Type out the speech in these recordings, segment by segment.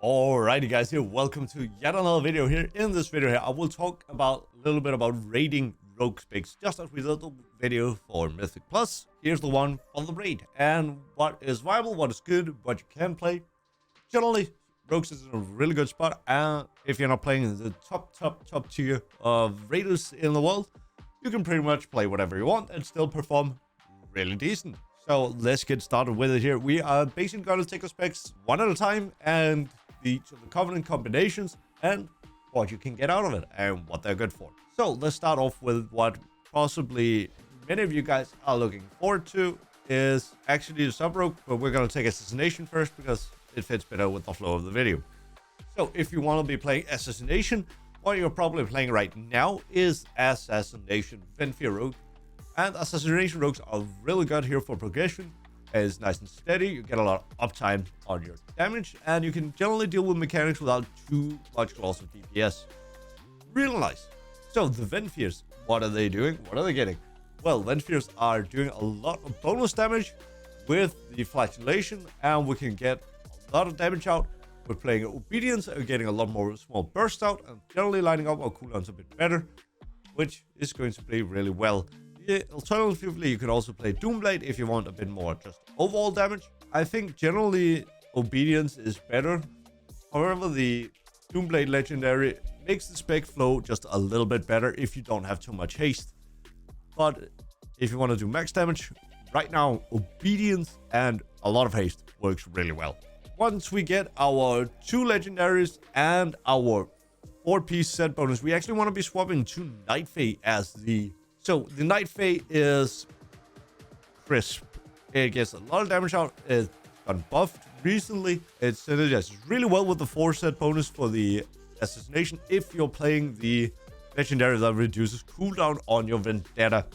Alrighty guys, here, welcome to yet another video here. In this video here, I will talk about a little bit about raiding rogue specs, just as we did the video for Mythic Plus. Here's the one for the raid, and what is viable, what is good, what you can play. Generally, rogues is in a really good spot, and if you're not playing in the top tier of raiders in the world, you can pretty much play whatever you want and still perform really decent. So let's get started with it here. We are basically going to take the specs one at a time and the covenant combinations and what you can get out of it and what they're good for. So let's start off with what possibly many of you guys are looking forward to is actually the sub-rogue, but we're going to take Assassination first because it fits better with the flow of the video. So if you want to be playing Assassination, what you're probably playing right now is Assassination venthyr rogue. And Assassination rogues are really good here for progression. It's nice and steady, you get a lot of uptime on your damage, and you can generally deal with mechanics without too much loss of DPS. Real nice. So the venthyrs, what are they doing? What are they getting? Well, venthyrs are doing a lot of bonus damage with the flagellation, and we can get a lot of damage out. We're playing obedience and getting a lot more small bursts out, and generally lining up our cooldowns a bit better, which is going to play really well. Alternatively, you could also play Doomblade if you want a bit more just overall damage. I think generally obedience is better. However, the Doomblade legendary makes the spec flow just a little bit better if you don't have too much haste. But if you want to do max damage, right now obedience and a lot of haste works really well. Once we get our 2 legendaries and our 4-piece set bonus, we actually want to be swapping to nightfae as the... So the nightfae is crisp. It gets a lot of damage out. It's gotten buffed recently. It synergizes really well with the 4 set bonus for the Assassination if you're playing the legendary that reduces cooldown on your vendetta.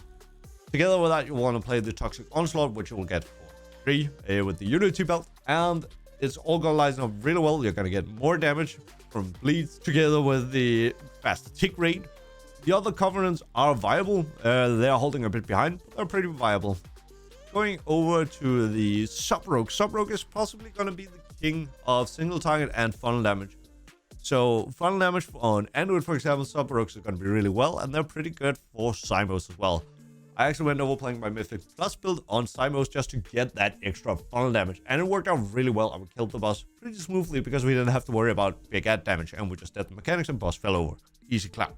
Together with that, you want to play the toxic onslaught, which you will get for free with the unity belt, and it's all gonna line up really well. You're gonna get more damage from bleeds together with the fast tick rate. The other covenants are viable. They're holding a bit behind, but they're pretty viable. Going over to the sub-rogue. Sub-rogue is possibly going to be the king of single target and funnel damage. So funnel damage on Android, for example, sub-rogues are going to be really well, and they're pretty good for Simos as well. I actually went over playing my Mythic Plus build on Simos just to get that extra funnel damage, and it worked out really well. I killed the boss pretty smoothly because we didn't have to worry about big ad damage, and we just did the mechanics and boss fell over. Easy clap.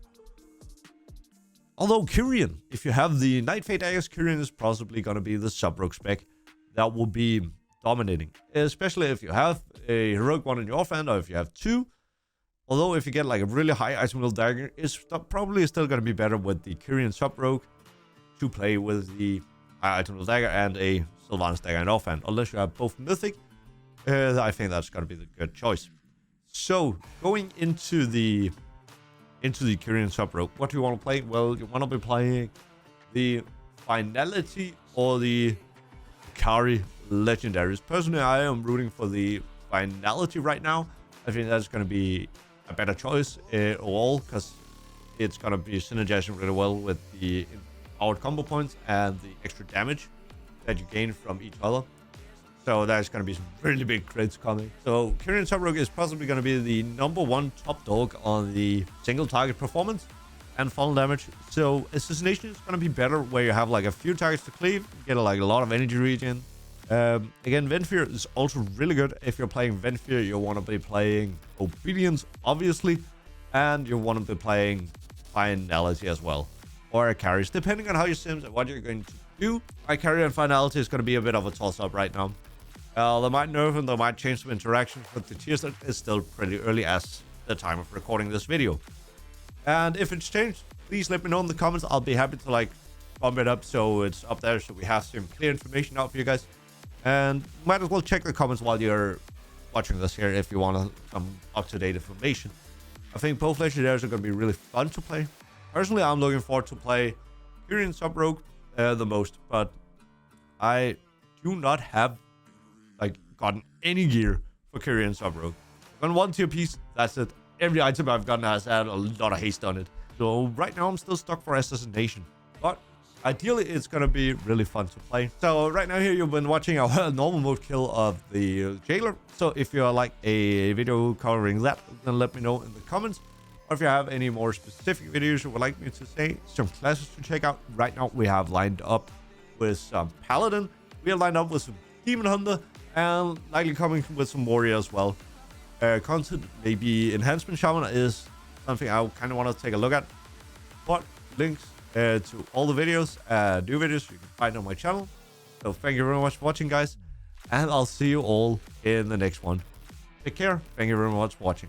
Although kyrian, if you have the nightfae daggers, kyrian is possibly going to be the sub-rogue spec that will be dominating. Especially if you have a heroic one in your offhand, or if you have 2. Although if you get like a really high item wheel dagger, it's probably still going to be better with the kyrian sub-rogue to play with the high item wheel dagger and a Sylvanas dagger in offhand. Unless you have both mythic, I think that's going to be the good choice. So going into the kyrian sub-rogue, what do you want to play? Well, you want to be playing the finality or the Kari legendaries. Personally, I am rooting for the finality right now. I think that's going to be a better choice overall, because it's going to be synergizing really well with the powered combo points and the extra damage that you gain from each other. So there's going to be some really big crits coming. So kyrian sub-rogue is possibly going to be the #1 top dog on the single target performance and funnel damage. So Assassination is going to be better where you have like a few targets to cleave, get a lot of energy regen. Again, venthyr is also really good. If you're playing venthyr, you want to be playing obedience, obviously, and you want to be playing finality as well, or carries, depending on how you sims and what you're going to do. My carry and finality is going to be a bit of a toss-up right now. They might nerf and they might change some interactions, but the tier set is still pretty early as the time of recording this video. And if it's changed, please let me know in the comments. I'll be happy to bump it up so it's up there, so we have some clear information out for you guys. And might as well check the comments while you're watching this here if you want some up-to-date information. I think both legendaries are going to be really fun to play. Personally, I'm looking forward to play kyrian sub-rogue the most, but I do not have gotten any gear for kyrian sub-rogue. I've gotten 1 tier piece, that's it. Every item I've gotten has had a lot of haste on it. So right now I'm still stuck for Assassination. But ideally it's gonna be really fun to play. So right now here you've been watching our normal mode kill of the jailer. So if you like a video covering that, then let me know in the comments. Or if you have any more specific videos you would like me to say, some classes to check out. Right now we have lined up with some paladin, we are lined up with some demon hunter, and likely coming with some warrior as well. Content, maybe enhancement shaman is something I kind of want to take a look at. But links to all the videos, new videos you can find on my channel. So thank you very much for watching, guys, and I'll see you all in the next one. Take care. Thank you very much for watching.